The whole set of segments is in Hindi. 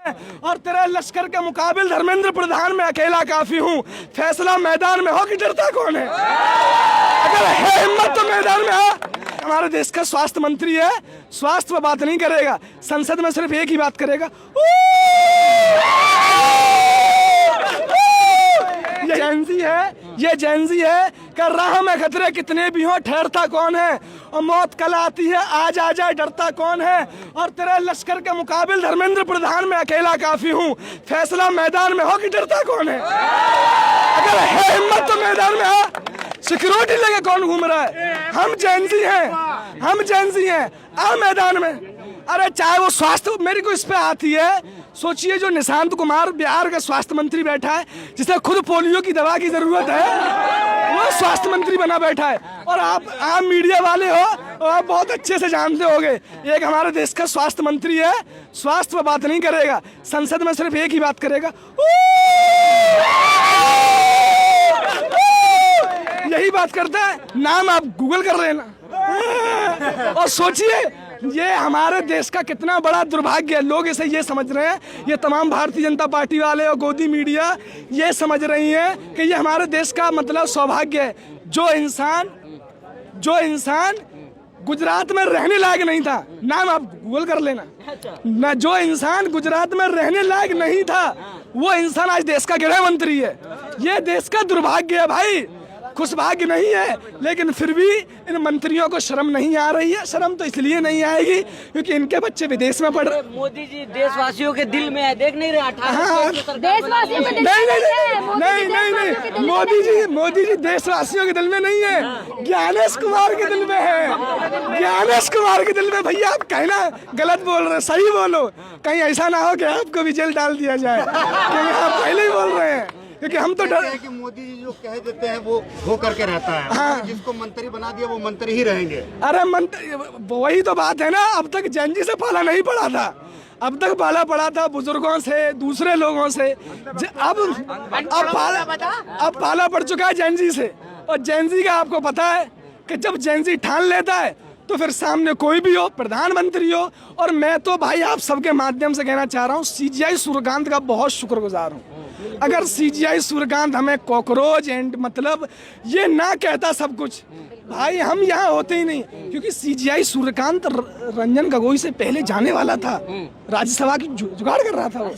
और तेरे लश्कर के मुकाबिल धर्मेंद्र प्रधान में अकेला काफी हूँ। फैसला मैदान में हो कि डरता कौन है? अगर है हिम्मत तो मैदान में आ। हमारे देश का स्वास्थ्य मंत्री है, स्वास्थ्य पर बात नहीं करेगा, संसद में सिर्फ एक ही बात करेगा, ये जेंजी है कि राह में खतरे कितने भी हों ठहरता कौन है, और मौत कल आती है आज आ जाए डरता कौन है। और तेरे लश्कर के मुकाबिल धर्मेंद्र प्रधान में अकेला काफी हूँ। फैसला मैदान में हो कि डरता कौन है? अगर है हिम्मत तो मैदान में आ। सिक्योरिटी लेके कौन घूम रहा है? हम जेंजी हैं, आ मैदान में। अरे चाहे वो स्वास्थ्य, मेरी को इस पे आती है, सोचिए जो निशांत कुमार बिहार का स्वास्थ्य मंत्री बैठा है, जिसे खुद पोलियो की दवा की जरूरत है, वो स्वास्थ्य मंत्री बना बैठा है। और आप मीडिया वाले हो और आप बहुत अच्छे से जानते होंगे, एक हमारे देश का स्वास्थ्य मंत्री है, स्वास्थ्य पर बात नहीं करेगा, संसद में सिर्फ एक ही बात करेगा, यही बात करता है। नाम आप गूगल कर लेना और सोचिए ये हमारे देश का कितना बड़ा दुर्भाग्य है। लोग इसे ये समझ रहे हैं, ये तमाम भारतीय जनता पार्टी वाले और गोदी मीडिया ये समझ रही हैं कि ये हमारे देश का मतलब सौभाग्य है। जो इंसान गुजरात में रहने लायक नहीं था, नाम आप गूगल कर लेना ना, जो इंसान गुजरात में रहने लायक नहीं था वो इंसान आज देश का गृह मंत्री है। ये देश का दुर्भाग्य है भाई, खुशभाग्य नहीं है। लेकिन फिर भी इन मंत्रियों को शर्म नहीं आ रही है। शर्म तो इसलिए नहीं आएगी क्योंकि इनके बच्चे विदेश में पढ़ रहे। मोदी जी देशवासियों के दिल में है, देख नहीं रहे? नहीं, मोदी जी देशवासियों के दिल में नहीं है, ज्ञानेश कुमार के दिल में है। ज्ञानेश कुमार के दिल में। भैया आप कहना गलत बोल रहे, सही बोलो, कहीं ऐसा ना हो कि आपको भी जेल डाल दिया जाए, क्योंकि आप पहले ही बोल रहे हैं। क्योंकि हम तो डर कि मोदी जी जो कह देते हैं वो हो करके रहता है। हाँ। जिसको मंत्री बना दिया वो मंत्री ही रहेंगे। अरे मंत्री, वही तो बात है ना, अब तक जेंजी से पाला नहीं पड़ा था, अब तक पाला पड़ा था बुजुर्गों से, दूसरे लोगों से। अब पाला पड़ चुका है जेंजी से। और जेंजी का आपको पता है कि जब जेंजी ठान लेता है तो फिर सामने कोई भी हो, प्रधानमंत्री हो। और मैं तो भाई आप सबके माध्यम से कहना चाह रहा हूँ, सीजीआई सूर्यकांत का बहुत शुक्रगुजार हूँ। अगर सीजीआई सूर्यकांत हमें कॉकरोच एंड मतलब ये ना कहता सब कुछ, भाई हम यहाँ होते ही नहीं। क्योंकि सीजीआई सूर्यकांत रंजन गोगोई से पहले जाने वाला था, राज्यसभा की जुगाड़ कर रहा था वो।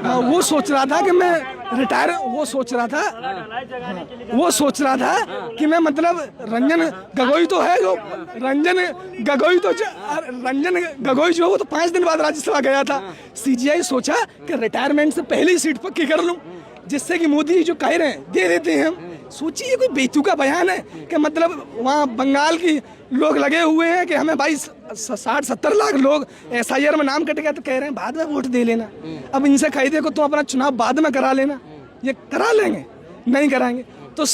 हाँ, वो सोच रहा था कि मैं रिटायर, वो सोच रहा था कि मैं मतलब रंजन गोगोई तो है जो रंजन गोगोई जो वो तो 5 दिन बाद राज्यसभा गया था। सीजीआई सोचा कि रिटायरमेंट से पहले ही सीट पक्की कर लूं, जिससे कि मोदी जो कह रहे हैं दे देते हैं हम। सोचिए कोई बेतुका बयान है कि मतलब वहाँ बंगाल की लोग लगे हुए हैं कि हमें भाई 60-70 लाख लोग SIR में नाम कट गया, तो कह रहे हैं बाद में वोट दे लेना। अब इनसे कह दे को तुम अपना चुनाव बाद में करा लेना, ये करा लेंगे? नहीं कराएंगे। तो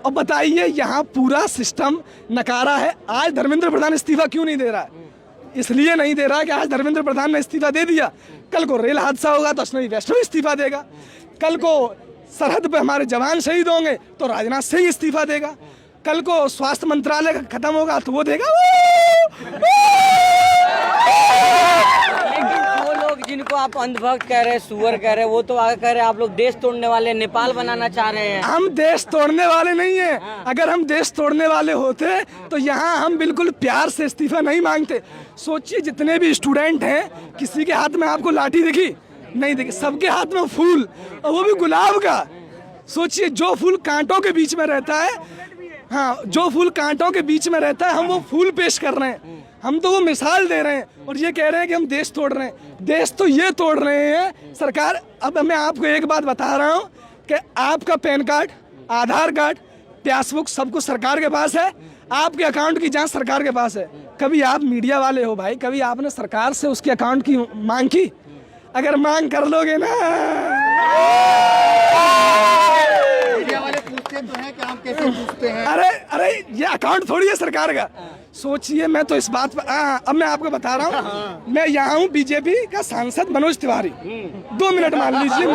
अब बताइए यहाँ पूरा सिस्टम नकारा है। आज धर्मेंद्र प्रधान इस्तीफा क्यों नहीं दे रहा है? इसलिए नहीं दे रहा कि आज धर्मेंद्र प्रधान ने इस्तीफा दे दिया, कल को रेल हादसा होगा तो अश्विनी वैष्णव इस्तीफा देगा, कल को सरहद पे हमारे जवान शहीद होंगे तो राजनाथ सिंह इस्तीफा देगा, कल को स्वास्थ्य मंत्रालय खत्म होगा तो वो देगा। वो लोग जिनको आप अंधभक्त कह रहे हैं, सुअर कह रहे हैं, वो तो आगे कह रहे हैं आप लोग देश तोड़ने वाले, नेपाल बनाना चाह रहे हैं। हम देश तोड़ने वाले नहीं है। अगर हम देश तोड़ने वाले होते तो यहाँ हम बिल्कुल प्यार से इस्तीफा नहीं मांगते। सोचिए जितने भी स्टूडेंट हैं, किसी के हाथ में आपको लाठी दिखी? नहीं दिखी। सबके हाथ में फूल, और वो भी गुलाब का। सोचिए जो फूल कांटों के बीच में रहता है, हाँ जो फूल कांटों के बीच में रहता है, हम वो फूल पेश कर रहे हैं। हम तो वो मिसाल दे रहे हैं और ये कह रहे हैं कि हम देश तोड़ रहे हैं। देश तो ये तोड़ रहे हैं सरकार। अब मैं आपको एक बात बता रहा हूँ कि आपका पैन कार्ड, आधार कार्ड, पासबुक सब कुछ सरकार के पास है, आपके अकाउंट की जांच सरकार के पास है। कभी आप मीडिया वाले हो भाई, कभी आपने सरकार से उसके अकाउंट की मांग की? अगर मांग कर लोगे ना, मीडिया वाले पूछते तो हैं कि आप कैसे पूछते हैं? अरे ये अकाउंट थोड़ी है सरकार का। सोचिए, मैं तो इस बात पर अब मैं आपको बता रहा हूँ, मैं यहाँ हूँ बीजेपी का सांसद मनोज तिवारी। 2 मिनट मान लीजिए,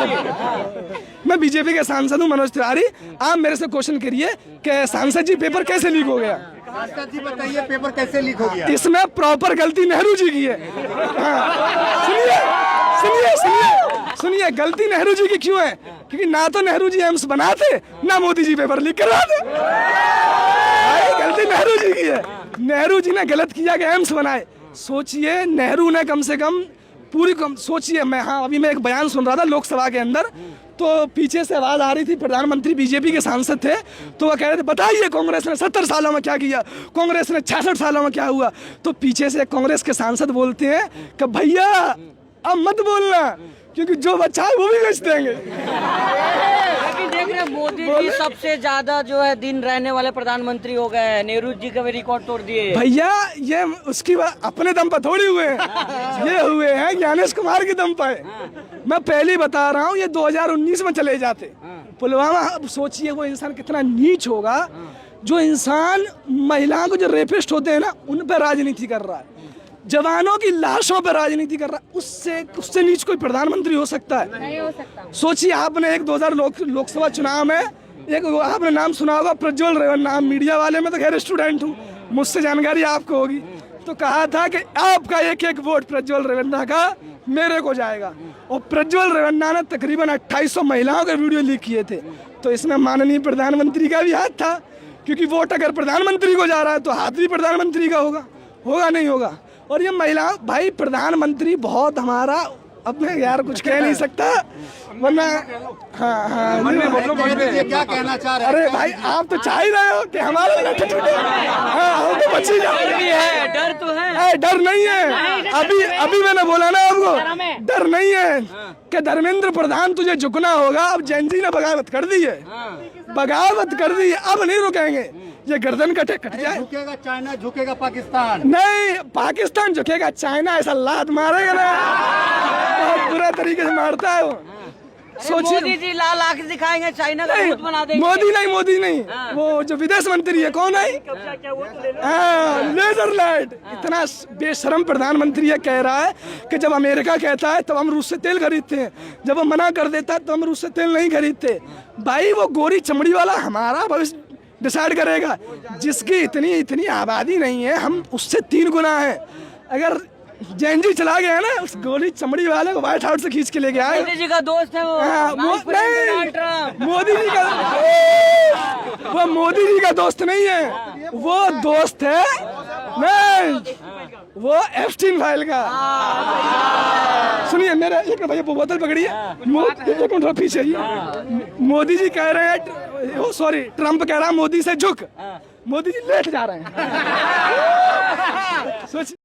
मैं बीजेपी के सांसद हूँ मनोज तिवारी। आप मेरे से क्वेश्चन करिए कि सांसद जी पेपर कैसे लीक हो गया? सांसद जी बताइए पेपर कैसे लीक हो गया? इसमें प्रॉपर गलती नेहरू जी की है। सुनिए सुनिए, गलती नेहरू जी की क्यों है? क्योंकि ना तो नेहरू जी एम्स बनाते, ना मोदी जी पेपर लीक करवाते। भाई गलती नेहरू जी की है। नेहरू जी ने गलत किया कि एम्स बनाए। सोचिए, नेहरू ने कम से कम सोचिए, अभी मैं एक बयान सुन रहा था लोकसभा के अंदर, तो पीछे से आवाज आ रही थी, प्रधानमंत्री बीजेपी के सांसद थे, तो वो कह रहे थे बताइए कांग्रेस ने 70 सालों में क्या किया, कांग्रेस ने 66 सालों में क्या हुआ। तो पीछे से कांग्रेस के सांसद बोलते हैं कि भैया अब मत बोलना, क्योंकि जो बच्चा है वो भी बेच देंगे। लेकिन देख रहे हैं मोदी जी सबसे ज्यादा जो है दिन रहने वाले प्रधानमंत्री हो गए हैं, नेहरू जी का भी रिकॉर्ड तोड़ दिए। भैया ये उसकी अपने दम पर थोड़ी हुए हैं, ये हुए हैं ज्ञानेश कुमार के दम पर। मैं पहले बता रहा हूँ, ये 2019 में चले जाते पुलवामा। अब सोचिए वो इंसान कितना नीच होगा, जो इंसान महिलाओं को जो रेपिस्ट होते हैं ना, उन पर राजनीति कर रहा है, जवानों की लाशों पर राजनीति कर रहा है। उससे नीच कोई प्रधानमंत्री हो सकता है? नहीं हो सकता। सोचिए, आपने एक 2000 लोकसभा चुनाव में एक आपने नाम सुना होगा, प्रज्वल रेवन्ना। मीडिया वाले में तो खैर स्टूडेंट हूँ, मुझसे जानकारी आपको होगी। तो कहा था कि आपका एक एक वोट प्रज्वल रेवन्ना का मेरे को जाएगा, और प्रज्वल रेवन्ना ने तकरीबन 2800 महिलाओं के वीडियो लीक किए थे। तो इसमें माननीय प्रधानमंत्री का भी हाथ था, क्योंकि वोट अगर प्रधानमंत्री को जा रहा है तो हाथ भी प्रधानमंत्री का होगा नहीं होगा। और ये महिला, भाई प्रधानमंत्री बहुत हमारा, अब मैं यार कुछ कह नहीं सकता वरना। हाँ क्या कहना चाह रहे हैं? अरे भाई आप तो चाह ही रहे हो कि हमारा हमको बची है, डर तो है। डर नहीं है, अभी मैंने बोला ना आपको, डर नहीं है कि धर्मेंद्र प्रधान तुझे झुकना होगा। अब जैन जी ने बगावत कर दी है, बगावत कर दी है, अब नहीं रुकेंगे। ये गर्दन कट जाए। झुकेगा चाइना, झुकेगा पाकिस्तान। नहीं, पाकिस्तान झुकेगा, चाइना ऐसा लात मारेगा ना, बहुत बुरा तरीके से मारता है वो। सोचिए, मोदी जी लाल आंख दिखाएंगे, चाइना का भूत बना देंगे। मोदी नहीं, वो जो विदेश मंत्री है, कौन है? Laser light. इतना बेशरम प्रधानमंत्री है, कह रहा है कि जब अमेरिका कहता है तब हम रूस से तेल खरीदते हैं, जब वो मना कर देता है तो हम रूस से तेल नहीं खरीदते। भाई वो गोरी चमड़ी वाला हमारा भविष्य डिसाइड करेगा, जिसकी इतनी आबादी नहीं है, हम उससे 3 गुना है। अगर जैन जी चला गया ना, उस गोली चमड़ी वाले को व्हाइट हाउस से खींच के ले गया। मोदी जी का दोस्त है वो। मोदी जी का वो मोदी जी का दोस्त नहीं है, वो दोस्त है नहीं, वो एप्स्टीन फाइल का। सुनिए मेरा एक भैया बोतल पकड़िए, एक मिनट पीछे आइए। मोदी जी कह रहे हैं, सॉरी ट्रम्प कह रहा है मोदी से झुक, मोदी जी लेट जा रहे हैं। सोच